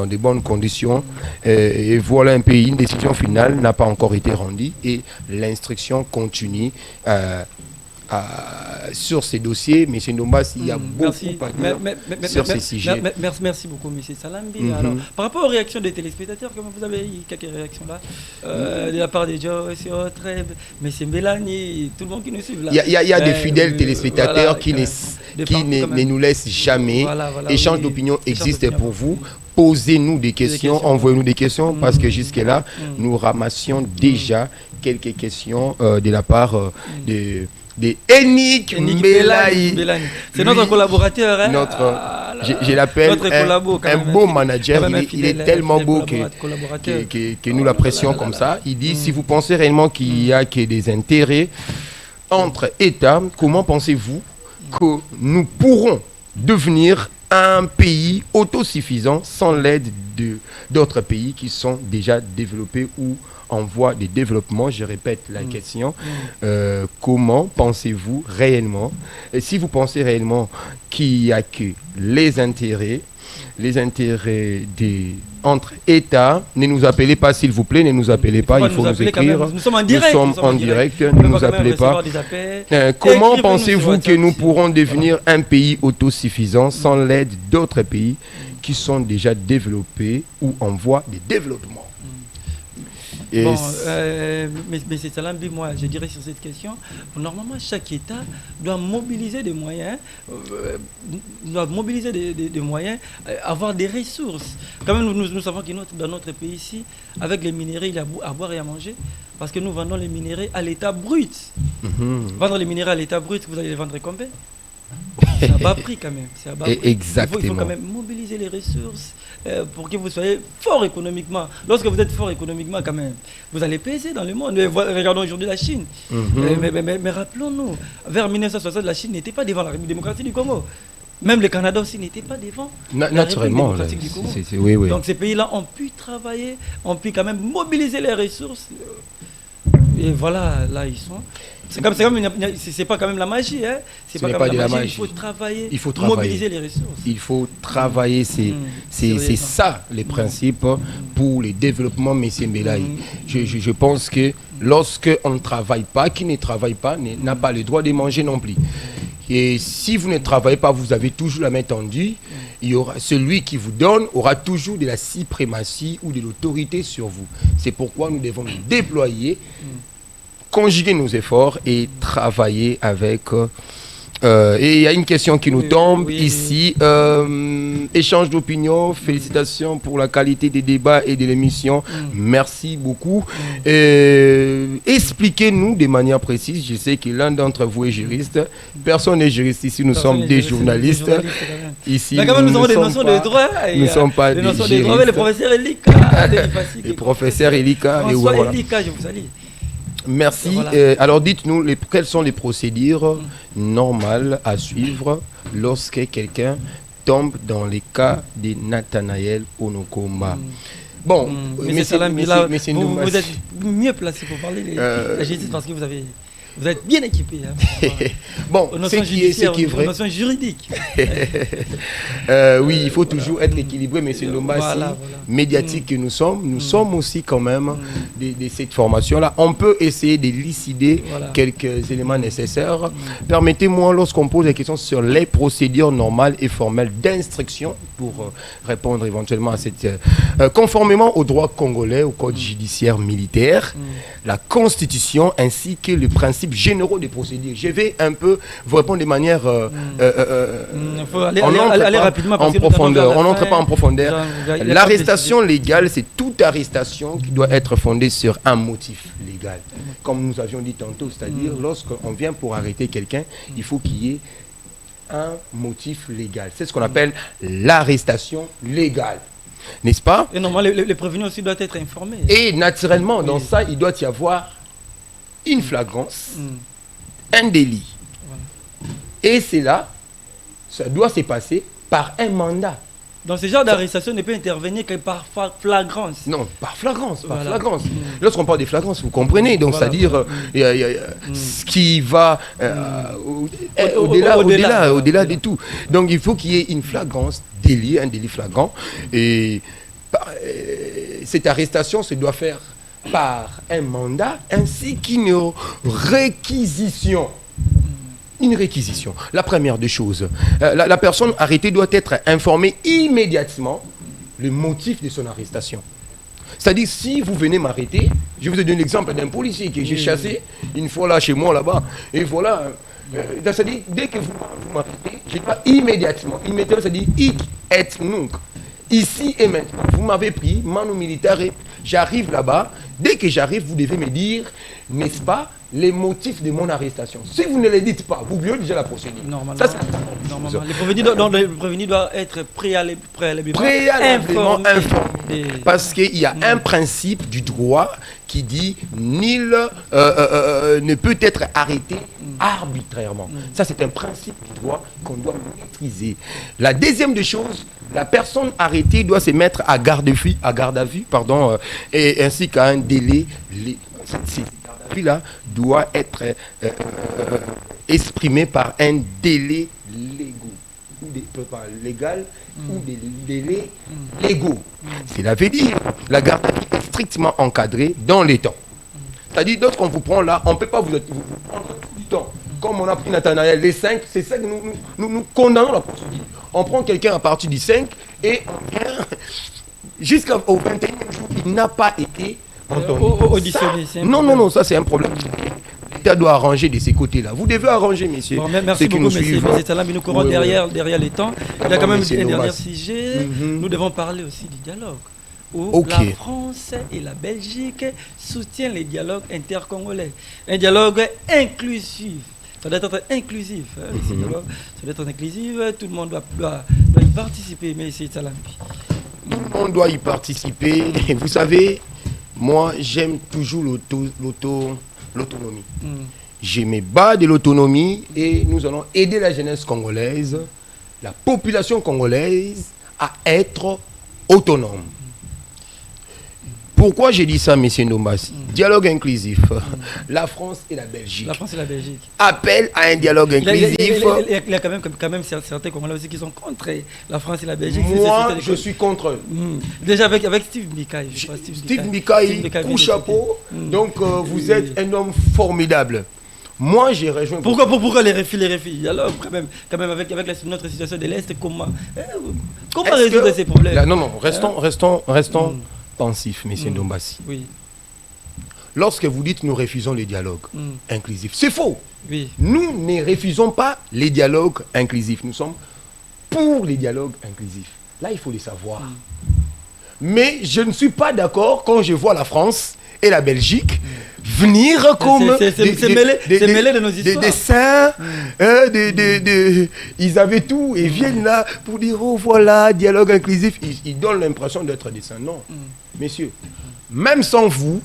de bonnes conditions. Et voilà un pays, une décision finale n'a pas encore été rendue et l'instruction continue. Sur ces dossiers, M. Ndombas, il y a beaucoup à dire sur ces sujets. Merci beaucoup, M. Salambi. Alors, par rapport aux réactions des téléspectateurs, comment vous avez eu quelques réactions là de la part des Joe, M. Mbelani, tout le monde qui nous suit là. Il y a des fidèles téléspectateurs qui ne nous laissent jamais. Échange d'opinion existe pour vous. Posez-nous des questions, envoyez-nous des questions, parce que jusque-là, nous ramassions déjà quelques questions de la part de Enik Mbelayi. C'est notre collaborateur. Hein? Je l'appelle un beau manager. Il est tellement beau que nous l'apprécions comme ça. Il dit, si vous pensez réellement qu'il y a que des intérêts entre États, comment pensez-vous que nous pourrons devenir un pays autosuffisant sans l'aide d'autres pays qui sont déjà développés ou en voie de développement? Je répète la question. Comment pensez-vous réellement? Et si vous pensez réellement qu'il n'y a que les intérêts entre États, ne nous appelez pas s'il vous plaît, ne nous appelez pas, il faut nous écrire. Nous sommes en direct. Ne nous appelez pas. Comment pensez-vous que nous pourrons devenir un pays autosuffisant sans l'aide d'autres pays qui sont déjà développés ou en voie de développement? Bon, mais c'est Salambi, moi, je dirais sur cette question, normalement, chaque État doit mobiliser des moyens, avoir des ressources. Quand même, nous savons que dans notre pays ici, avec les minéraux, il y a à boire et à manger, parce que nous vendons les minéraux à l'état brut. Vendre les minéraux à l'état brut, vous allez les vendre combien? C'est à bas prix quand même. Exactement. Il faut quand même mobiliser les ressources pour que vous soyez fort économiquement. Lorsque vous êtes fort économiquement quand même, vous allez peser dans le monde. Regardons aujourd'hui la Chine. Mais rappelons-nous, vers 1960, la Chine n'était pas devant la République démocratique du Congo. Même le Canada aussi n'était pas devant naturellement, la République démocratique du Congo. Oui. Donc ces pays-là ont pu travailler, ont pu quand même mobiliser les ressources. Et voilà, là ils sont. C'est pas quand même la magie, hein. C'est pas comme la magie. Il faut travailler, mobiliser les ressources. Il faut travailler, c'est ça les principes pour le développement, M. Mbelayi. Je pense que lorsqu'on ne travaille pas, qui ne travaille pas n'a pas le droit de manger non plus. Et si vous ne travaillez pas, vous avez toujours la main tendue. Il y aura, celui qui vous donne aura toujours de la suprématie ou de l'autorité sur vous. C'est pourquoi nous devons nous déployer, conjuguer nos efforts et travailler avec... et il y a une question qui nous tombe ici. Échange d'opinion, félicitations pour la qualité des débats et de l'émission. Merci beaucoup. Expliquez-nous de manière précise. Je sais que l'un d'entre vous est juriste. Personne n'est juriste ici. Nous sommes des journalistes. Ici, nous avons des notions de droit. Nous ne sommes pas des notions juristes. De droit, le professeur Elika. Le professeur Elika. Elika, je vous salue. Merci. Voilà. Alors dites-nous, quelles sont les procédures normales à suivre lorsque quelqu'un tombe dans les cas de Nathanaël Onokomba? Bon, monsieur vous êtes mieux placé pour parler de la justice parce que vous êtes bien équipé. Hein, bon, ce qui est vrai. Notion juridique. Oui, il faut toujours être équilibré, mais c'est voilà. Médiatique que nous sommes aussi quand même de cette formation-là. On peut essayer d'élucider quelques éléments nécessaires. Permettez-moi, lorsqu'on pose des questions sur les procédures normales et formelles d'instruction, pour répondre éventuellement à cette... conformément au droit congolais, au code judiciaire militaire, la Constitution ainsi que le principe généraux des procédures. Je vais un peu vous répondre de manière... faut aller rapidement en profondeur. On n'entre pas en profondeur. L'arrestation légale, c'est toute arrestation qui doit être fondée sur un motif légal. Comme nous avions dit tantôt, c'est-à-dire lorsqu'on vient pour arrêter quelqu'un, il faut qu'il y ait un motif légal. C'est ce qu'on appelle l'arrestation légale. N'est-ce pas? Et normalement, les prévenus aussi doivent être informés. Et naturellement, dans ça, il doit y avoir une flagrance, un délit. Voilà. Et c'est là, ça doit se passer par un mandat. Donc ce genre d'arrestation ne peut intervenir que par flagrance. Non, par flagrance, par flagrance. Lorsqu'on parle de flagrance, vous comprenez, donc c'est-à-dire ce qui va au-delà de tout. Donc il faut qu'il y ait une flagrance, un délit flagrant. Et cette arrestation se doit faire par un mandat ainsi qu'une réquisition. Une réquisition. La première des choses, la personne arrêtée doit être informée immédiatement le motif de son arrestation. C'est-à-dire, si vous venez m'arrêter, je vous ai donné l'exemple d'un policier que j'ai chassé une fois là chez moi là-bas, et voilà. C'est-à-dire, dès que vous m'arrêtez, je dois immédiatement, c'est-à-dire, hic et nunc. Ici et maintenant, vous m'avez pris, manu militaire, j'arrive là-bas. Dès que j'arrive, vous devez me dire, n'est-ce pas, les motifs de mon arrestation. Si vous ne les dites pas, vous violez déjà la procédure. Normalement, le prévenu doit être préalablement informé. Parce qu'il y a un principe du droit qui dit nul ne peut être arrêté arbitrairement. Ça, c'est un principe du droit qu'on doit maîtriser. La deuxième des choses, la personne arrêtée doit se mettre à garde à vue, et ainsi qu'à un délai. Cette garde à vue là doit être exprimé par un délai légal ou des délais légaux. Cela veut dire la garde à vue est strictement encadrée dans les temps. C'est-à-dire, lorsqu'on vous prend là, on ne peut pas vous prendre tout du temps. Comme on a pris Nathanaël, les 5, c'est ça que nous condamnons la procédure. On prend quelqu'un à partir du 5 et on vient jusqu'au 21e jour, il n'a pas été auditionné. Non, ça c'est un problème. L'État doit arranger de ces côtés-là. Vous devez arranger, messieurs. Bon, merci beaucoup, messieurs. Nous courons derrière les temps. Il y a quand même un dernier sujet. Nous devons parler aussi du dialogue. La France et la Belgique soutiennent les dialogues intercongolais. Un dialogue inclusif. Ça doit être inclusif. Ça doit être inclusif. Tout le monde doit y participer. Mais c'est ça. Tout le monde doit y participer. Vous savez, moi, j'aime toujours l'autonomie. Je me bats de l'autonomie et nous allons aider la jeunesse congolaise, la population congolaise à être autonome. Pourquoi j'ai dit ça, M. Ndombassi? Dialogue inclusif. La France et la Belgique. Appel à un dialogue inclusif. Il y a quand même certains Congolais aussi qui sont contre la France et la Belgique. Moi, je suis contre eux. Déjà avec Steve Mikaï. Steve Mikaï, coup chapeau. Donc, vous êtes un homme formidable. Moi, j'ai rejoint... Pourquoi les refus alors, quand même avec notre situation de l'Est, comment résoudre ces problèmes? Là, non, restons pensif, M. Ndombassi. Oui. Lorsque vous dites nous refusons les dialogues inclusifs, c'est faux. Oui. Nous ne refusons pas les dialogues inclusifs. Nous sommes pour les dialogues inclusifs. Là, il faut les savoir. Mais je ne suis pas d'accord quand je vois la France et la Belgique venir comme c'est mêlé de nos histoires. Des saints, ils avaient tout et viennent là pour dire oh voilà, dialogue inclusif. Ils donnent l'impression d'être des saints. Non, messieurs, même sans vous,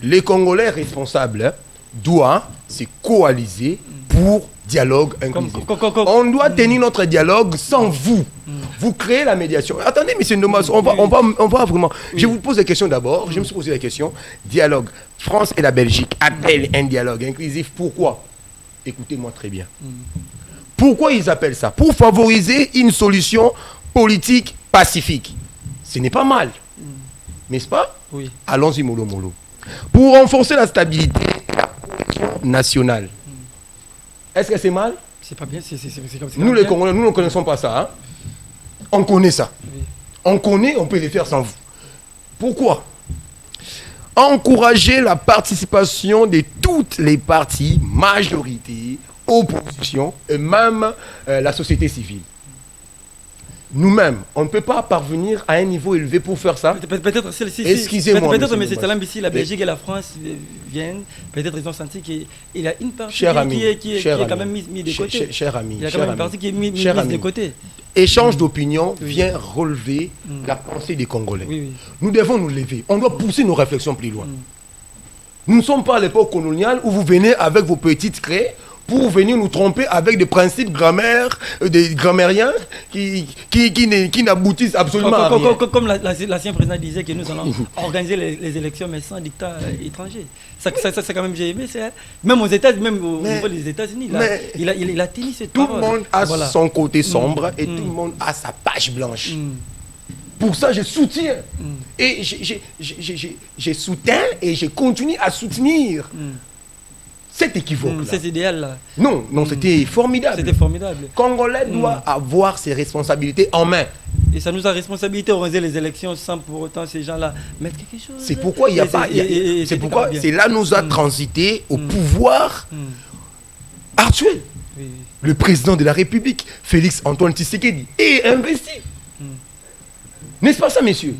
les Congolais responsables doivent se coaliser pour dialogue inclusif. On doit tenir notre dialogue sans vous. Vous créez la médiation. Attendez, monsieur Ndomas, on va vraiment... Oui. Je vous pose la question d'abord. Je me suis posé la question. Dialogue. France et la Belgique appellent un dialogue inclusif. Pourquoi? Écoutez-moi très bien. Pourquoi ils appellent ça? Pour favoriser une solution politique pacifique. Ce n'est pas mal. N'est-ce pas? Oui. Allons-y, mollo, mollo. Pour renforcer la stabilité nationale. Est-ce que c'est mal? C'est pas bien. C'est comme ça. Nous, les Congolais, nous ne connaissons pas ça. Hein? On connaît ça. Oui. On connaît, on peut les faire sans vous. Pourquoi? Encourager la participation de toutes les parties, majorité, opposition, et même la société civile. Nous-mêmes, on ne peut pas parvenir à un niveau élevé pour faire ça. Peut-être, excusez-moi. Peut-être, mais c'est là, ici, la Belgique et la France viennent. Peut-être ils ont senti qu'il y a une partie qui est quand même mise de côté. Cher ami, il y a quand même une partie qui est mise de côté. Échange d'opinion vient relever la pensée des Congolais. Oui. Nous devons nous lever. On doit pousser nos réflexions plus loin. Nous ne sommes pas à l'époque coloniale où vous venez avec vos petites craies pour venir nous tromper avec des principes des grammairiens qui n'aboutissent absolument à rien. Comme l'ancien président disait que nous allons organiser les élections, mais sans dictat étranger. Ça quand même, j'ai aimé. Même aux États-Unis, même au niveau des États-Unis, il a tenu cette parole. Tout le monde a son côté sombre et tout le monde a sa page blanche. Pour ça, je soutiens. Et je soutiens et je continue à soutenir. Cet équivoque-là. Cet idéal-là. Non, c'était formidable. C'était formidable. Congolais doit avoir ses responsabilités en main. Et ça nous a responsabilité d'organiser les élections sans pour autant ces gens-là mettre quelque chose. C'est pourquoi il n'y a pas... C'est pourquoi cela nous a transité au pouvoir actuel. Oui. Le président de la République, Félix Antoine Tshisekedi, est investi. N'est-ce pas ça, messieurs?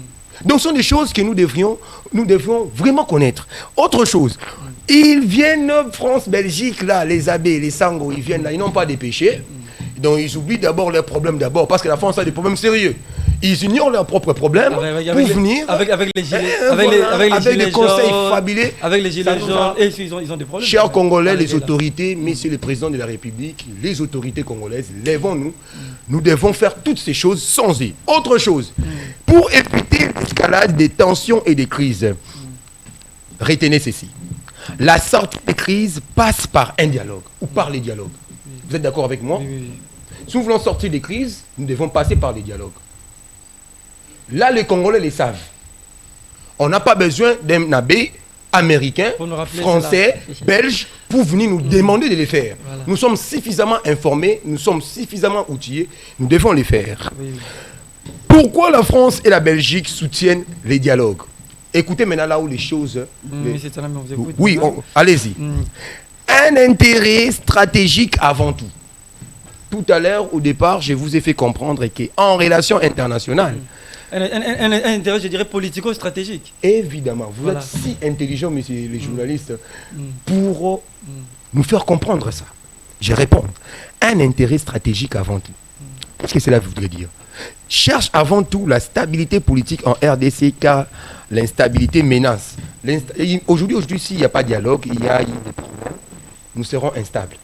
Donc ce sont des choses que nous devrions vraiment connaître. Autre chose... Ils viennent, France, Belgique, là, les abbés, les sangos, ils viennent là, ils n'ont pas des péchés. Donc ils oublient d'abord leurs problèmes d'abord, parce que la France a des problèmes sérieux. Ils ignorent leurs propres problèmes pour venir avec les gilets, avec des conseils fabulés. Avec les gilets jaunes, et ils ont des problèmes. Chers Congolais, les autorités, messieurs le président de la République, les autorités congolaises, lèvons-nous. Nous devons faire toutes ces choses sans eux. Autre chose, pour éviter l'escalade des tensions et des crises, retenez ceci. La sortie des crises passe par un dialogue ou par les dialogues. Vous êtes d'accord avec moi? Oui. Si nous voulons sortir des crises, nous devons passer par les dialogues. Là, les Congolais les savent. On n'a pas besoin d'un abbé américain, français, belge pour venir nous demander de les faire. Voilà. Nous sommes suffisamment informés, nous sommes suffisamment outillés, nous devons les faire. Oui. Pourquoi la France et la Belgique soutiennent les dialogues? Écoutez maintenant là où les choses... Oui, allez-y. Un intérêt stratégique avant tout. Tout à l'heure, au départ, je vous ai fait comprendre qu'en relation internationale... Un intérêt, je dirais, politico-stratégique. Évidemment. Vous êtes si intelligents, messieurs les journalistes, pour nous faire comprendre ça. Je réponds. Un intérêt stratégique avant tout. Qu'est-ce que cela voudrait dire? Cherche avant tout la stabilité politique en RDC, car l'instabilité menace. Aujourd'hui, s'il n'y a pas de dialogue, il y a des problèmes, nous serons instables.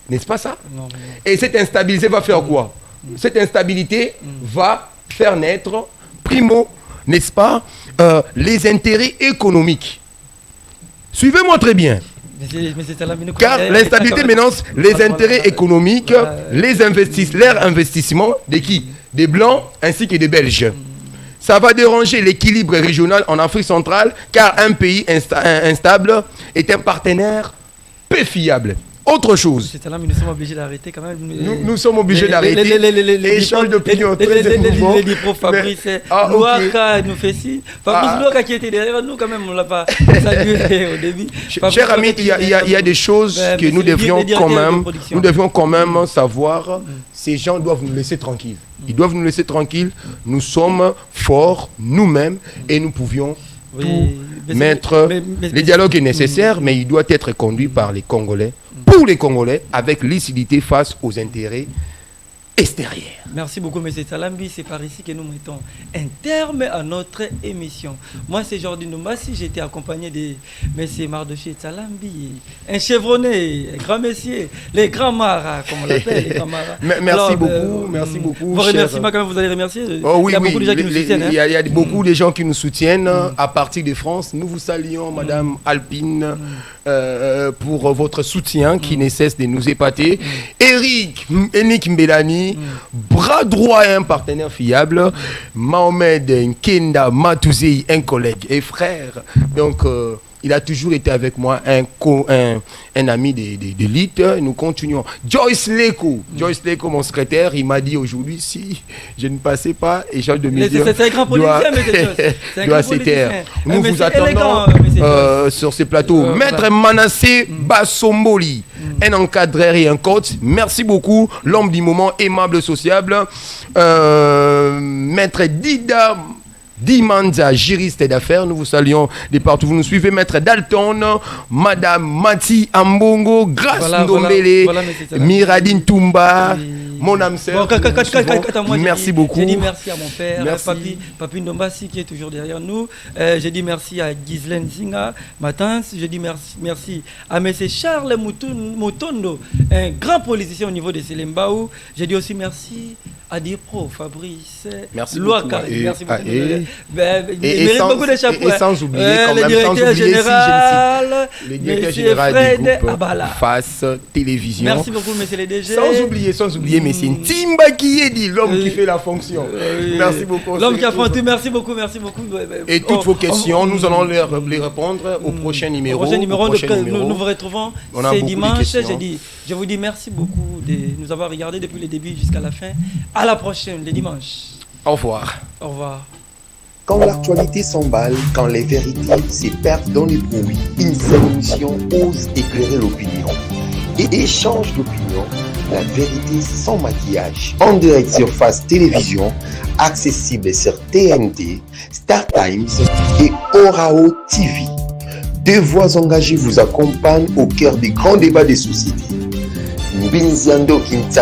N'est-ce pas ça? Non. Et cette instabilité va faire quoi? Cette instabilité va faire naître, primo, n'est-ce pas, les intérêts économiques. Suivez-moi très bien. Car l'instabilité menace les intérêts économiques, leurs investissements de qui? Des Blancs ainsi que des Belges. Ça va déranger l'équilibre régional en Afrique centrale, car un pays instable est un partenaire peu fiable. Autre chose. C'est là, mais nous sommes obligés d'arrêter quand même. Nous sommes obligés d'arrêter. L'échange d'opinion très émouvant. Les pro Fabrice Louaka nous fait signe. Fabrice Louaka qui était derrière nous quand même, on ne l'a pas salué au début. Chers amis, il y a des choses que nous devions quand même savoir. Ces gens doivent nous laisser tranquilles. Ils doivent nous laisser tranquilles. Nous sommes forts nous-mêmes et nous pouvions Le dialogue est nécessaire, mais il doit être conduit par les Congolais, pour les Congolais, avec lucidité face aux intérêts extérieurs. Merci beaucoup, M. Tsalambi. C'est par ici que nous mettons un terme à notre émission. Moi, c'est Jordi Ndombassi. J'ai été accompagné de M. Mardoché Tsalambi, un chevronné, un grand messier, les grands maras, comme on l'appelle, les grands maras. Merci beaucoup. Vous remerciez, quand même, vous allez remercier. Oh, il y a beaucoup de gens qui nous soutiennent. Il y a beaucoup de gens qui nous soutiennent à partir de France. Nous vous saluons, Madame Alpine, pour votre soutien qui ne cesse de nous épater. Enik Mbelani, bras droit et un partenaire fiable. Mohamed Nkenda Matouzei, un collègue et frère. Donc, il a toujours été avec moi, un ami d'élite. Nous continuons. Joyce Leko, mon secrétaire, il m'a dit aujourd'hui, si je ne passais pas, échange de mesures c'est un grand politicien, doit se taire. Nous vous attendons sur ce plateau. Maître Manassé Bassomboli, un encadreur et un coach. Merci beaucoup. L'homme du moment, aimable, sociable. Maître Dimanza, juriste d'affaires, nous vous saluons de partout. Vous nous suivez, Maître Dalton, Madame Mati Ambongo, Grace Ndombele, Miradine Toumba, mon âme sœur. Merci beaucoup. J'ai dit merci à mon père, Papi Ndombassi qui est toujours derrière nous. J'ai dit merci à Ghislaine Zinga, Matins. J'ai dit merci à M. Charles Motondo, un grand politicien au niveau de Selembaou. J'ai dit aussi merci à Dipro, Fabrice, merci Louaka, beaucoup. Merci beaucoup. Et sans oublier, le directeur général, le directeur général du groupe Abala. Face Télévision. Merci beaucoup, monsieur le DG. Sans oublier, mais c'est Timba qui est dit, l'homme qui fait la fonction. Merci beaucoup. L'homme qui a fait tout, merci beaucoup. Et toutes vos questions, nous allons les répondre au prochain numéro. Nous vous retrouvons ce dimanche. Je vous dis merci beaucoup de nous avoir regardé depuis le début jusqu'à la fin. À la prochaine, le dimanche. Au revoir. Au revoir. Quand l'actualité s'emballe, quand les vérités se perdent dans les bruits, une seule émission ose éclairer l'opinion. Et échange d'opinion, la vérité sans maquillage. En direct sur Face Télévision, accessible sur TNT, Star Times et Orao TV. Deux voix engagées vous accompagnent au cœur des grands débats des sociétés. Mbinziando Kinta